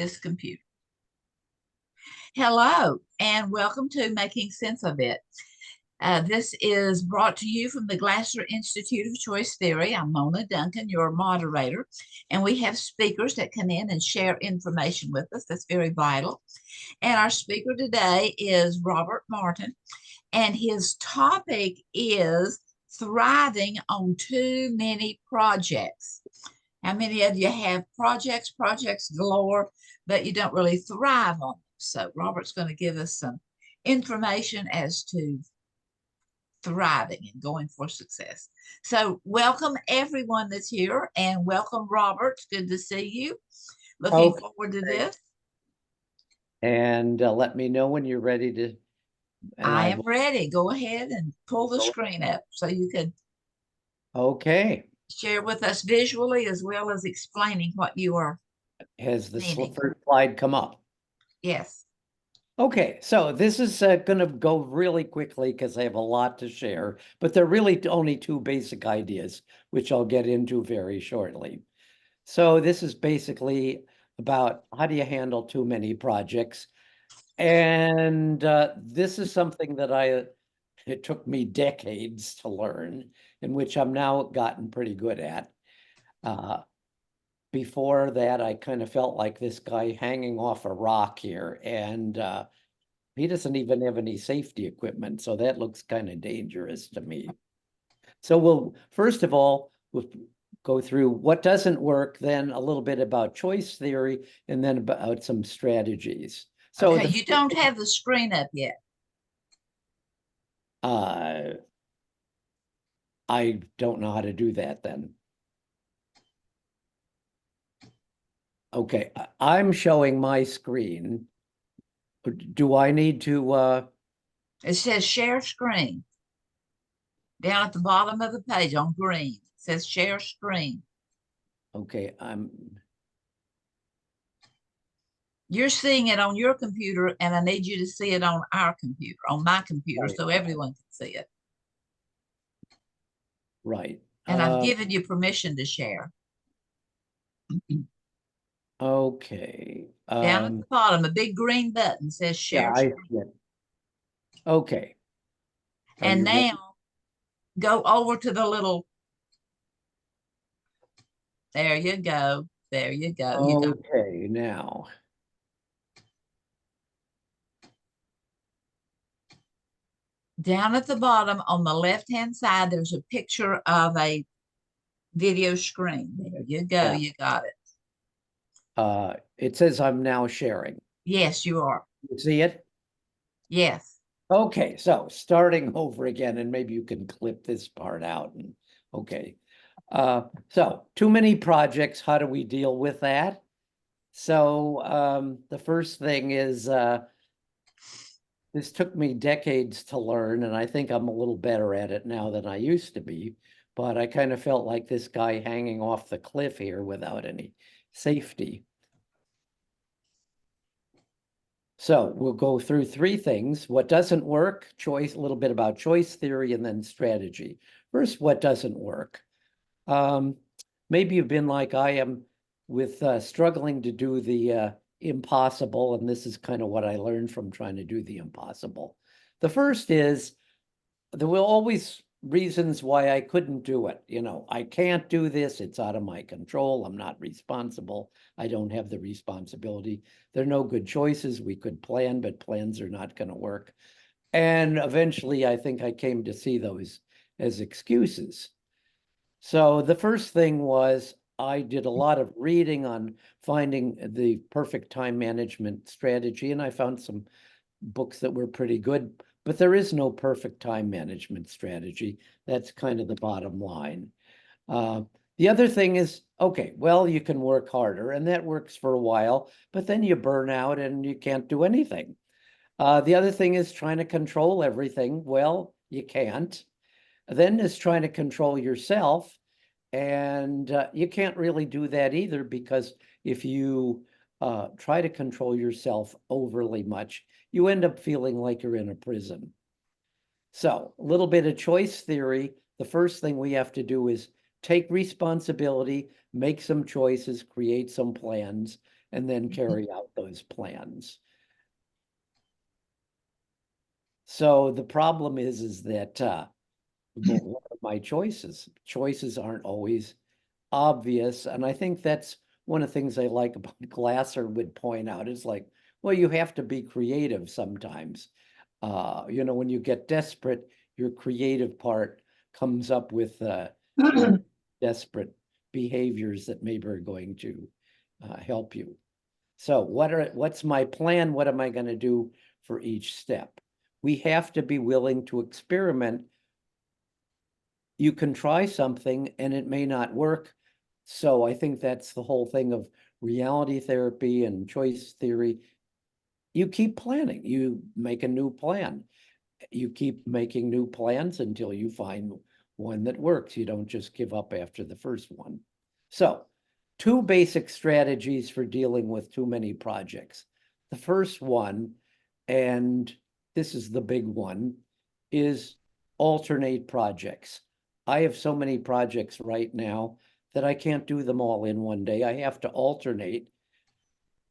this computer. Hello, and welcome to Making Sense of It. This is brought to you from the Glasser Institute of Choice Theory. I'm Mona Duncan, your moderator, and we have speakers that come in and share information with us. That's very vital. And our speaker today is Robert Martin, and his topic is thriving on too many projects. How many of you have projects galore, but you don't really thrive on them? So Robert's going to give us some information as to thriving and going for success. So welcome everyone that's here, and welcome Robert. It's good to see you. Looking forward to this. And let me know when you're ready to. I am ready. Go ahead and pull the screen up so you can share with us visually as well as explaining what you are. Has the first slide come up? Yes. Okay, so this is going to go really quickly because I have a lot to share, but they're really only two basic ideas, which I'll get into very shortly. So this is basically about how do you handle too many projects. And this is something that it took me decades to learn, in which I'm now gotten pretty good at. Before that, I kind of felt like this guy hanging off a rock here, and he doesn't even have any safety equipment, so that looks kind of dangerous to me. So first of all, we'll go through what doesn't work, then a little bit about choice theory, and then about some strategies. So okay, you don't have the screen up yet. I don't know how to do that then. Okay, I'm showing my screen. Do I need to? It says share screen. Down at the bottom of the page on green, it says share screen. Okay, You're seeing it on your computer, and I need you to see it on our computer, on my computer, so everyone can see it. Right. And I've given you permission to share. Okay. Down at the bottom, a big green button says share screen. I see it. Okay. And now go over to the little. There you go. There you go. Okay, now. Down at the bottom on the left-hand side, there's a picture of a video screen. There you go. Yeah. You got it. It says I'm now sharing. Yes, you are. You see it? Yes. Okay, so starting over again, and maybe you can clip this part out. And okay. So too many projects, how do we deal with that? So the first thing is this took me decades to learn, and I think I'm a little better at it now than I used to be, but I kind of felt like this guy hanging off the cliff here without any safety. So we'll go through three things: what doesn't work, choice, a little bit about choice theory, and then strategy. First, what doesn't work. Maybe you've been like I am with struggling to do the impossible, and this is kind of what I learned from trying to do the impossible. The first is there were always reasons why I couldn't do it. You know, I can't do this. It's out of my control. I'm not responsible. I don't have the responsibility. There are no good choices. We could plan, but plans are not going to work. And eventually, I think I came to see those as excuses. So the first thing was I did a lot of reading on finding the perfect time management strategy, and I found some books that were pretty good, but there is no perfect time management strategy. That's kind of the bottom line. The other thing is, okay, well, you can work harder, and that works for a while, but then you burn out and you can't do anything. The other thing is trying to control everything. Well, you can't. Then is trying to control yourself. And you can't really do that either, because if you try to control yourself overly much, you end up feeling like you're in a prison. So a little bit of choice theory. The first thing we have to do is take responsibility, make some choices, create some plans, and then carry out those plans. So the problem is that what are my choices? Choices aren't always obvious. And I think that's one of the things I like about Glasser would point out is like, well, you have to be creative sometimes. You know, when you get desperate, your creative part comes up with desperate behaviors that maybe are going to help you. So what's my plan? What am I going to do for each step? We have to be willing to experiment. You can try something and it may not work. So I think that's the whole thing of reality therapy and choice theory. You keep planning, you make a new plan. You keep making new plans until you find one that works. You don't just give up after the first one. So, two basic strategies for dealing with too many projects. The first one, and this is the big one, is alternate projects. I have so many projects right now that I can't do them all in one day. I have to alternate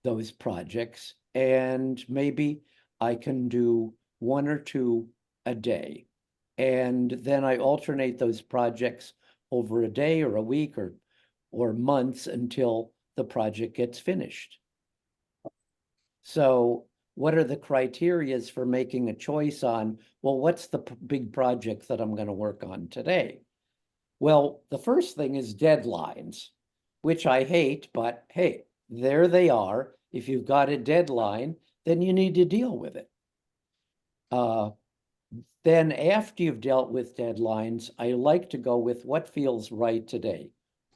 those projects, and maybe I can do one or two a day. And then I alternate those projects over a day or a week or months until the project gets finished. So what are the criterias for making a choice on, well, what's the big project that I'm going to work on today? Well, the first thing is deadlines, which I hate, but hey, there they are. If you've got a deadline, then you need to deal with it. Then after you've dealt with deadlines, I like to go with what feels right today.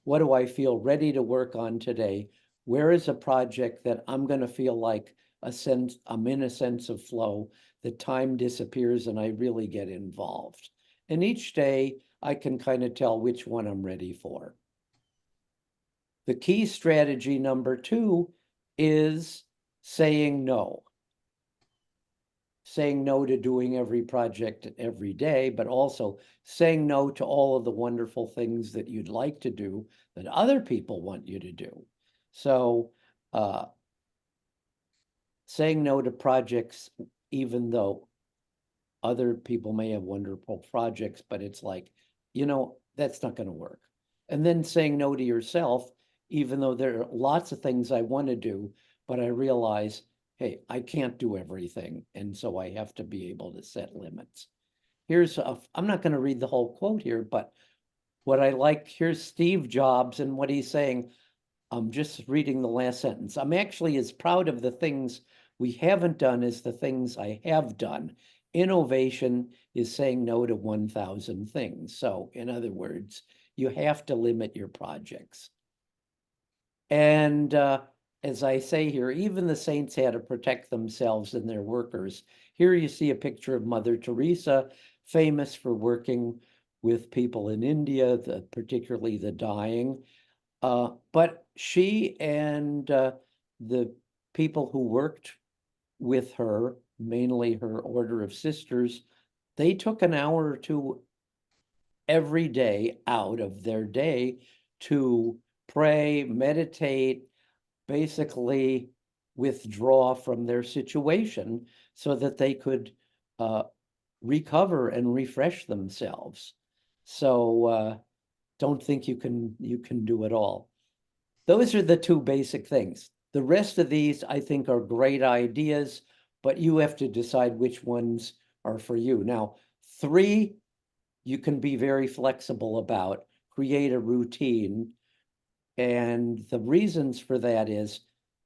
What do I feel ready to work on today? Where is a project that I'm going to feel like I'm in a sense of flow, the time disappears and I really get involved. And each day I can kind of tell which one I'm ready for. The key strategy number 2 is saying no. Saying no to doing every project every day, but also saying no to all of the wonderful things that you'd like to do that other people want you to do. So saying no to projects, even though other people may have wonderful projects, but it's like, you know, that's not going to work. And then saying no to yourself, even though there are lots of things I want to do, but I realize, hey, I can't do everything. And so I have to be able to set limits. I'm not going to read the whole quote here, but what I like, here's Steve Jobs and what he's saying. I'm just reading the last sentence. I'm actually as proud of the things we haven't done as the things I have done. Innovation is saying no to 1,000 things. So in other words, you have to limit your projects. And as I say here, even the saints had to protect themselves and their workers. Here you see a picture of Mother Teresa, famous for working with people in India, particularly the dying. But she and the people who worked with her, mainly her order of sisters, they took an hour or two every day out of their day to pray, meditate, basically withdraw from their situation so that they could recover and refresh themselves. So don't think you can do it all. Those are the two basic things. The rest of these, I think, are great ideas, but you have to decide which ones are for you. Now, 3, you can be very flexible about. Create a routine. And the reasons for that is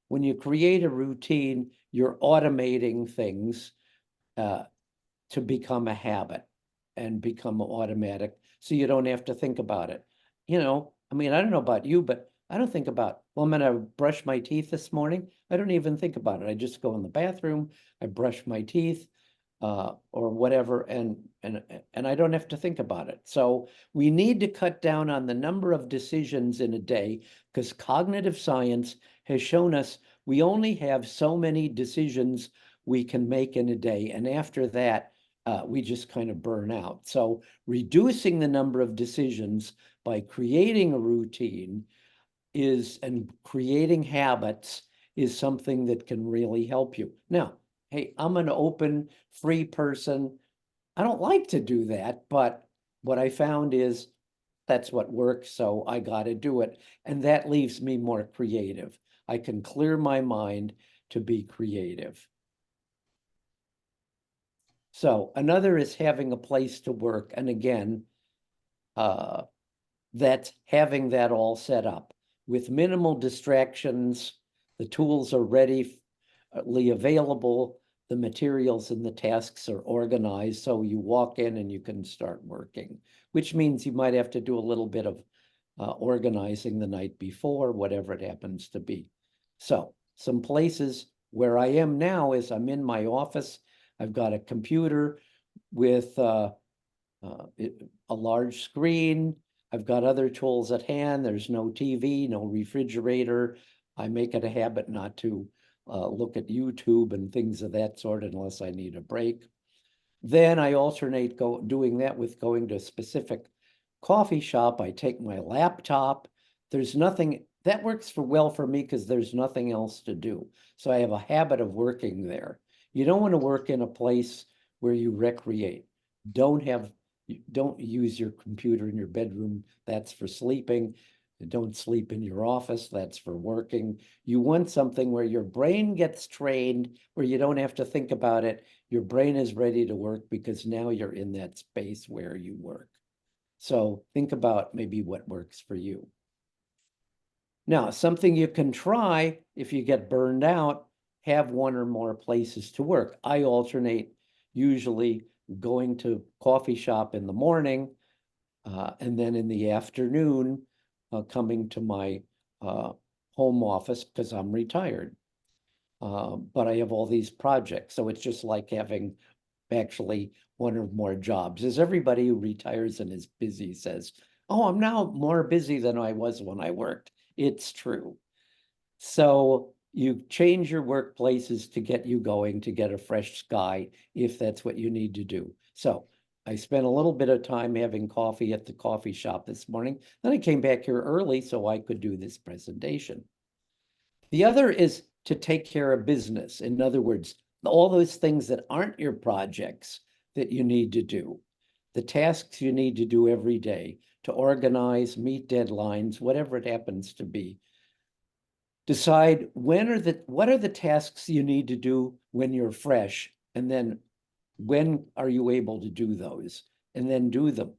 when you create a routine, you're automating things to become a habit and become automatic so you don't have to think about it. You know, I mean, I don't know about you, but I don't think about, well, I'm going to brush my teeth this morning. I don't even think about it. I just go in the bathroom, I brush my teeth or whatever, and I don't have to think about it. So we need to cut down on the number of decisions in a day because cognitive science has shown us we only have so many decisions we can make in a day. And after that, we just kind of burn out. So reducing the number of decisions by creating a routine and creating habits is something that can really help you. Now, hey, I'm an open, free person. I don't like to do that, but what I found is that's what works, so I got to do it. And that leaves me more creative. I can clear my mind to be creative. So another is having a place to work. And again, that's having that all set up with minimal distractions. The tools are readily available. The materials and the tasks are organized. So you walk in and you can start working, which means you might have to do a little bit of organizing the night before, whatever it happens to be. So some places where I am now is I'm in my office. I've got a computer with a large screen. I've got other tools at hand. There's no TV, no refrigerator. I make it a habit not to look at YouTube and things of that sort unless I need a break. Then I alternate doing that with going to a specific coffee shop. I take my laptop. There's nothing that works well for me because there's nothing else to do. So I have a habit of working there. You don't want to work in a place where you recreate. Don't use your computer in your bedroom. That's for sleeping. Don't sleep in your office. That's for working. You want something where your brain gets trained, where you don't have to think about it. Your brain is ready to work because now you're in that space where you work. So think about maybe what works for you. Now, something you can try if you get burned out, have one or more places to work. I alternate usually going to coffee shop in the morning and then in the afternoon coming to my home office because I'm retired. But I have all these projects. So it's just like having actually one or more jobs. As everybody who retires and is busy says, oh, I'm now more busy than I was when I worked. It's true. So you change your workplaces to get you going, to get a fresh sky, if that's what you need to do. So I spent a little bit of time having coffee at the coffee shop this morning. Then I came back here early so I could do this presentation. The other is to take care of business. In other words, all those things that aren't your projects that you need to do, the tasks you need to do every day to organize, meet deadlines, whatever it happens to be. Decide what are the tasks you need to do when you're fresh, and then when are you able to do those, and then do them.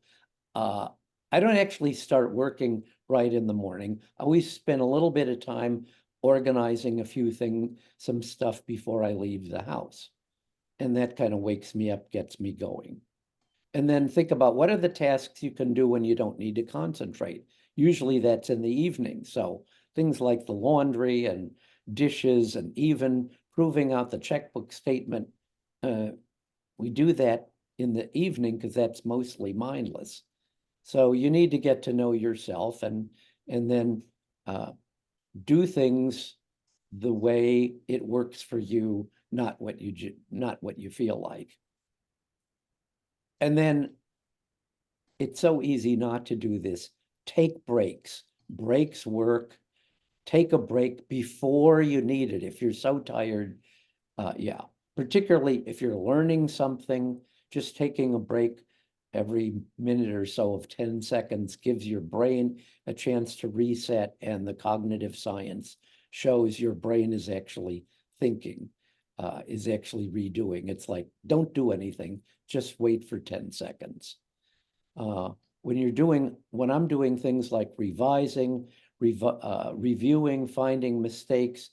I don't actually start working right in the morning. I always spend a little bit of time organizing some stuff before I leave the house. And that kind of wakes me up, gets me going. And then think about what are the tasks you can do when you don't need to concentrate. Usually that's in the evening. So things like the laundry and dishes and even proving out the checkbook statement. We do that in the evening because that's mostly mindless. So you need to get to know yourself and then do things the way it works for you, not what you feel like. And then it's so easy not to do this. Take breaks. Breaks work. Take a break before you need it. If you're so tired, yeah, particularly if you're learning something, just taking a break every minute or so of 10 seconds gives your brain a chance to reset, and the cognitive science shows your brain is actually thinking, is actually redoing. It's like, don't do anything, just wait for 10 seconds. When I'm doing things like revising, reviewing, finding mistakes,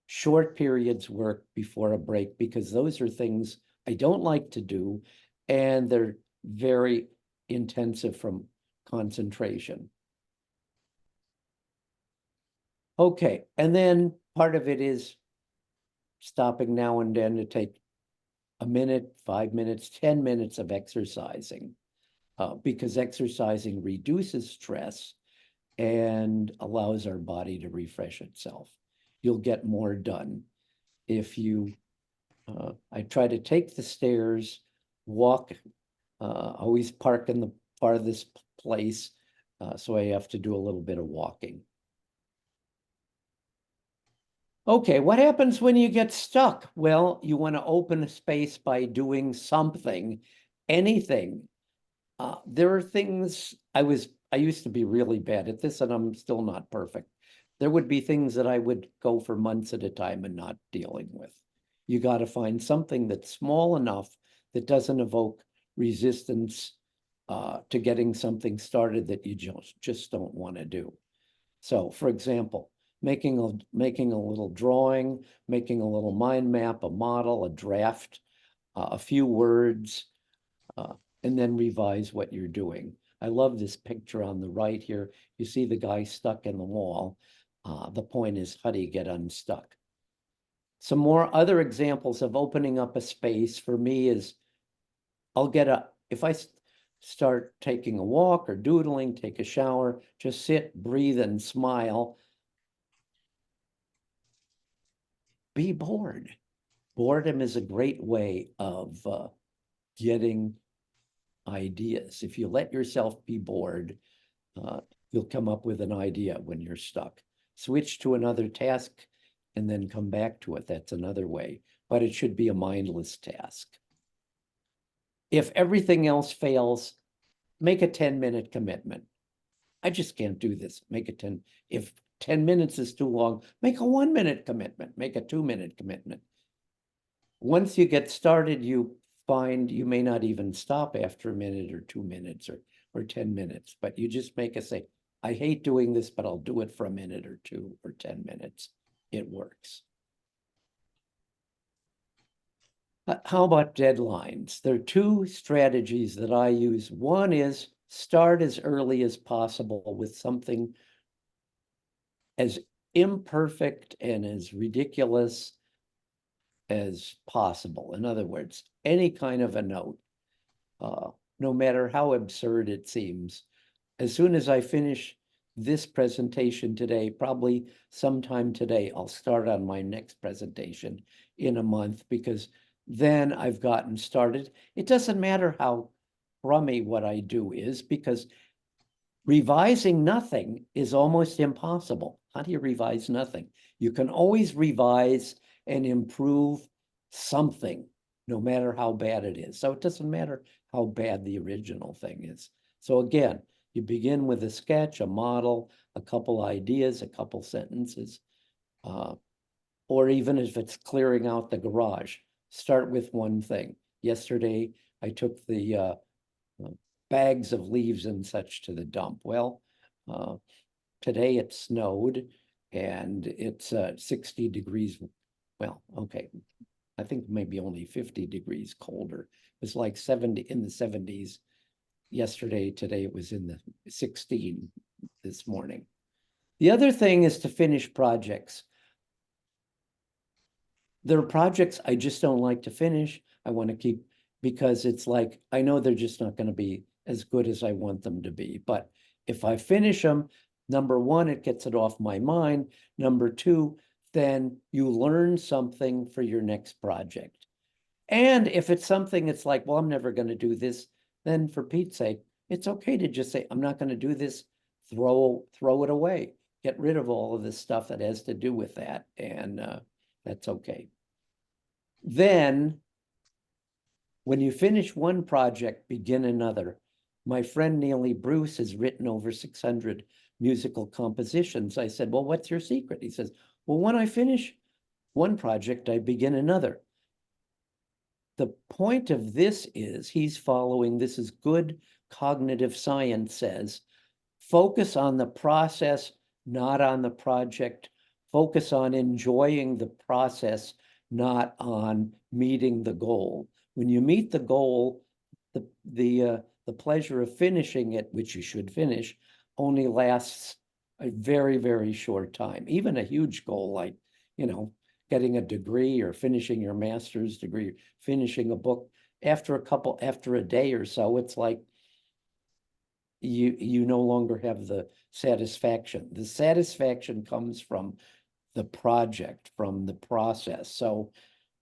short periods work before a break because those are things I don't like to do, and they're very intensive from concentration. Okay, and then part of it is stopping now and then to take a minute, 5 minutes, 10 minutes of exercising, because exercising reduces stress and allows our body to refresh itself. You'll get more done if you, I try to take the stairs, walk, always park in the farthest place, so I have to do a little bit of walking. Okay, what happens when you get stuck? Well, you want to open a space by doing something, anything. There are things I used to be really bad at this, and I'm still not perfect. There would be things that I would go for months at a time and not dealing with. You got to find something that's small enough that doesn't evoke resistance to getting something started that you just don't want to do. So, for example, making a little drawing, making a little mind map, a model, a draft, a few words, and then revise what you're doing. I love this picture on the right here. You see the guy stuck in the wall. The point is, how do you get unstuck? Some more other examples of opening up a space for me is if I start taking a walk or doodling, take a shower, just sit, breathe, and smile. Be bored. Boredom is a great way of getting ideas. If you let yourself be bored, you'll come up with an idea when you're stuck. Switch to another task and then come back to it. That's another way, but it should be a mindless task. If everything else fails, make a 10-minute commitment. I just can't do this. Make a 10. If 10 minutes is too long, make a 1-minute commitment, make a 2-minute commitment. Once you get started, you find you may not even stop after a minute or 2 minutes or 10 minutes, but you just make a say, I hate doing this, but I'll do it for a minute or 2 or 10 minutes. It works. How about deadlines? There are two strategies that I use. One is start as early as possible with something as imperfect and as ridiculous as possible. In other words, any kind of a note, no matter how absurd it seems. As soon as I finish this presentation today, probably sometime today, I'll start on my next presentation in a month, because then I've gotten started. It doesn't matter how crummy what I do is, because revising nothing is almost impossible. How do you revise nothing? You can always revise and improve something, no matter how bad it is. So it doesn't matter how bad the original thing is. So again, you begin with a sketch, a model, a couple ideas, a couple sentences, or even if it's clearing out the garage, start with one thing. Yesterday, I took the bags of leaves and such to the dump. Well, today it snowed and it's 60 degrees. Well, okay, I think maybe only 50 degrees colder. It was like 70 in the 70s yesterday. Today it was in the 16 this morning. The other thing is to finish projects. There are projects I just don't like to finish. I want to keep, because it's like, I know they're just not going to be as good as I want them to be. But if I finish them, number one, it gets it off my mind. Number two, then you learn something for your next project. And if it's something it's like, well, I'm never going to do this, then for Pete's sake, it's okay to just say, I'm not going to do this, throw it away, get rid of all of this stuff that has to do with that. And that's okay. Then, when you finish one project, begin another. My friend Neely Bruce has written over 600 musical compositions. I said, well, what's your secret? He says, well, when I finish one project, I begin another. The point of this is he's following, this is good cognitive science says, focus on the process, not on the project. Focus on enjoying the process, not on meeting the goal. When you meet the goal, the pleasure of finishing it, which you should finish, only lasts a very, very short time. Even a huge goal like, getting a degree or finishing your master's degree, finishing a book, after a day or so, it's like you no longer have the satisfaction. The satisfaction comes from the project, from the process. So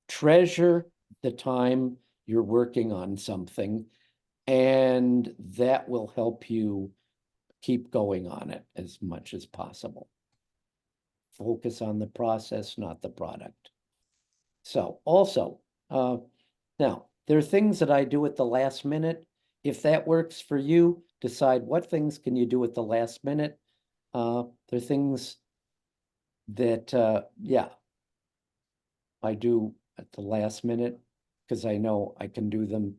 treasure the time you're working on something, and that will help you keep going on it as much as possible. focus on the process, not the product. So also, now there are things that I do at the last minute. If that works for you, decide what things can you do at the last minute. There are things that, yeah, I do at the last minute because I know I can do them,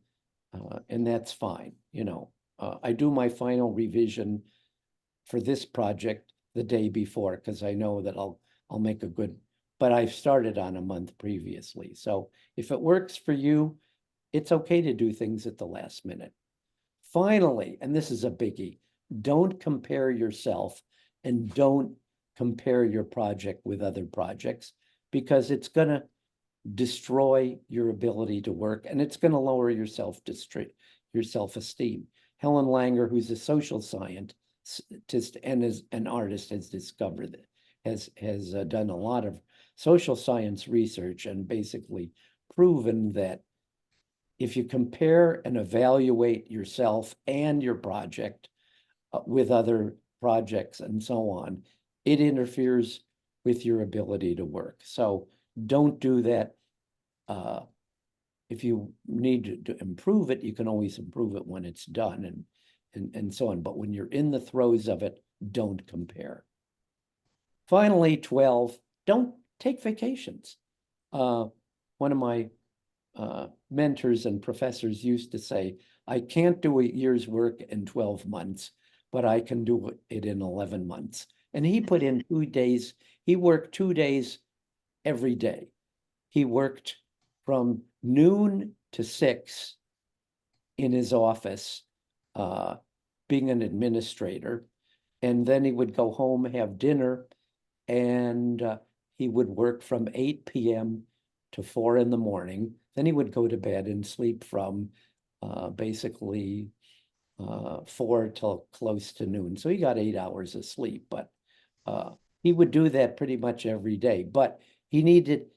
and that's fine. You know, I do my final revision for this project the day before because I know that I'll make a good, but I've started on a month previously. So if it works for you, it's okay to do things at the last minute. Finally, and this is a biggie, don't compare yourself and don't compare your project with other projects because it's going to destroy your ability to work and it's going to lower your self-esteem. Helen Langer, who's a social scientist and is an artist, has discovered that, has done a lot of social science research and basically proven that if you compare and evaluate yourself and your project with other projects and so on, it interferes with your ability to work. So don't do that. If you need to improve it, you can always improve it when it's done and so on. But when you're in the throes of it, don't compare. Finally, 12, don't take vacations. One of my mentors and professors used to say, I can't do a year's work in 12 months, but I can do it in 11 months. And he put in 2 days. He worked 2 days every day. He worked from noon to 6 in his office, being an administrator. And then he would go home, have dinner, and he would work from 8 p.m. to 4 in the morning. Then he would go to bed and sleep from basically 4 till close to noon. So he got 8 hours of sleep, but he would do that pretty much every day. But he needed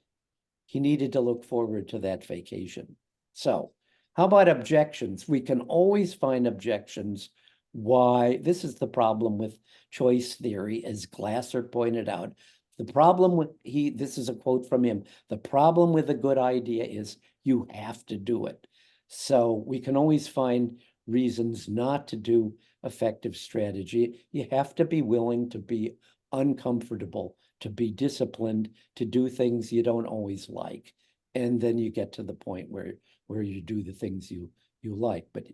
to look forward to that vacation. So how about objections? We can always find objections. Why? This is the problem with choice theory, as Glasser pointed out. The problem with, this is a quote from him, the problem with a good idea is you have to do it. So we can always find reasons not to do effective strategy. You have to be willing to be uncomfortable, to be disciplined, to do things you don't always like. And then you get to the point where you do the things you like. But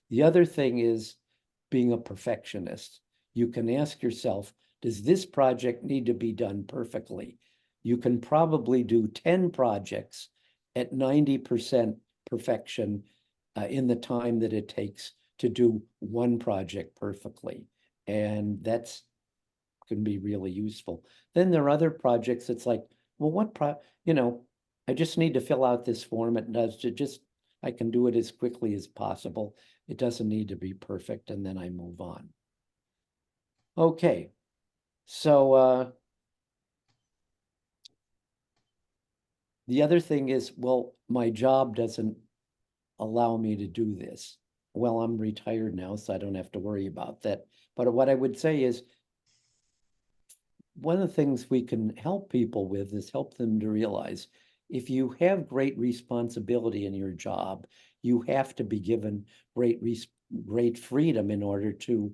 the other thing is being a perfectionist. You can ask yourself, does this project need to be done perfectly? You can probably do 10 projects at 90% perfection in the time that it takes to do one project perfectly. And that's can be really useful. Then there are other projects. It's like, well, I just need to fill out this form. It does I can do it as quickly as possible. It doesn't need to be perfect. And then I move on. Okay. So the other thing is, well, my job doesn't allow me to do this. Well, I'm retired now, so I don't have to worry about that. But what I would say is, one of the things we can help people with is help them to realize if you have great responsibility in your job, you have to be given great freedom in order to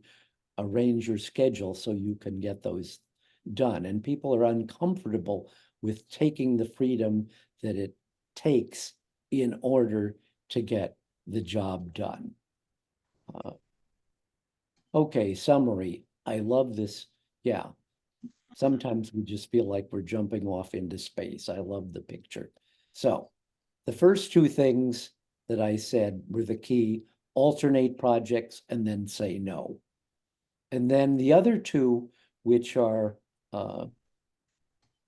arrange your schedule so you can get those done. And people are uncomfortable with taking the freedom that it takes in order to get the job done. Okay, summary. I love this. Yeah. Sometimes we just feel like we're jumping off into space. I love the picture. So the first 2 things that I said were the key: alternate projects and then say no. And then the other 2, which are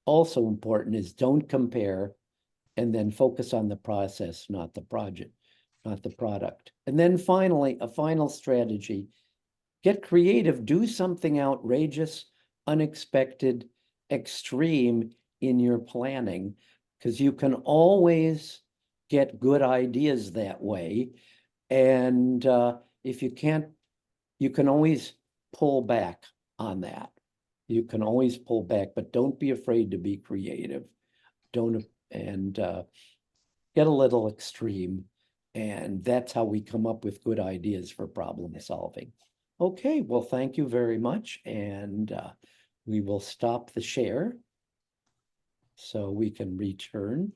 also important, is don't compare and then focus on the process, not the project, not the product. And then finally, a final strategy: get creative, do something outrageous, unexpected, extreme in your planning, because you can always get good ideas that way. And if you can't, you can always pull back on that. You can always pull back, but don't be afraid to be creative. Don't, and get a little extreme. And that's how we come up with good ideas for problem solving. Okay, well, thank you very much. And we will stop the share so we can return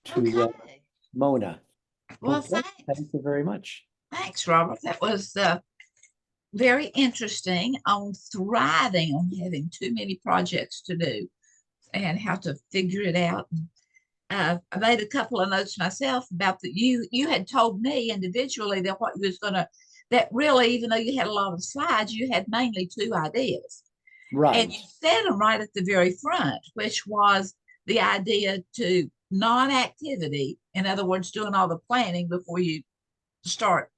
to Okay. Mona. Well, Okay, thank you very much. thanks, Robert. That was very interesting on thriving on having too many projects to do and how to figure it out. I made a couple of notes myself about that. You had told me individually that what you was gonna, that really, even though you had a lot of slides, you had mainly two ideas. And Right. you said them right at the very front, which was the idea to non-activity, in other words, doing all the planning before you start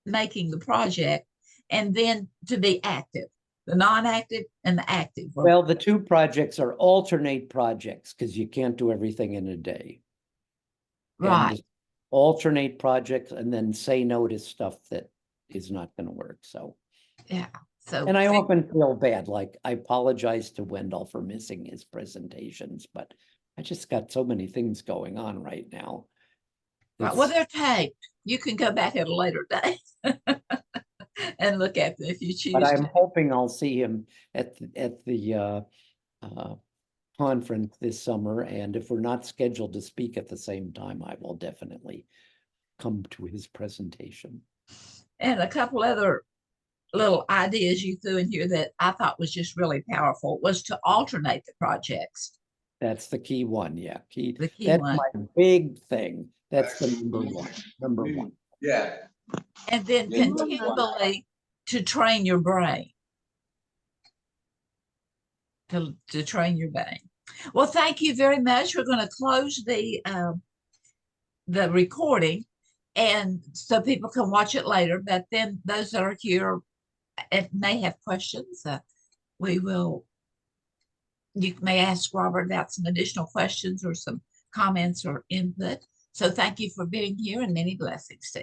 making the project, and then to be active, the non-active and the active. Well, the two projects are alternate projects because you can't do everything in a day. Right. And alternate projects and then say no to stuff that is not going to work. So, Yeah. So, and I often feel bad, like I apologize to Wendell for missing his presentations, but I just got so many things going on right now. right, well, It's, they're taped. You can go back at a later date and look at them if you but choose I'm to. hoping I'll see him at the conference this summer. And if we're not scheduled to speak at the same time, I will definitely come to his presentation. And a couple other little ideas you threw in here that I thought was just really powerful was to alternate the projects. That's the key one. Yeah, key. The key That's one. my big thing. That's the number one. Number one. Yeah. And then Yeah, continually to train your brain. To train your brain. Well, thank you very much. We're going to close the recording, and so people can watch it later. But then those that are here and may have questions, we will. You may ask Robert about some additional questions or some comments or input. So thank you for being here, and many blessings to you.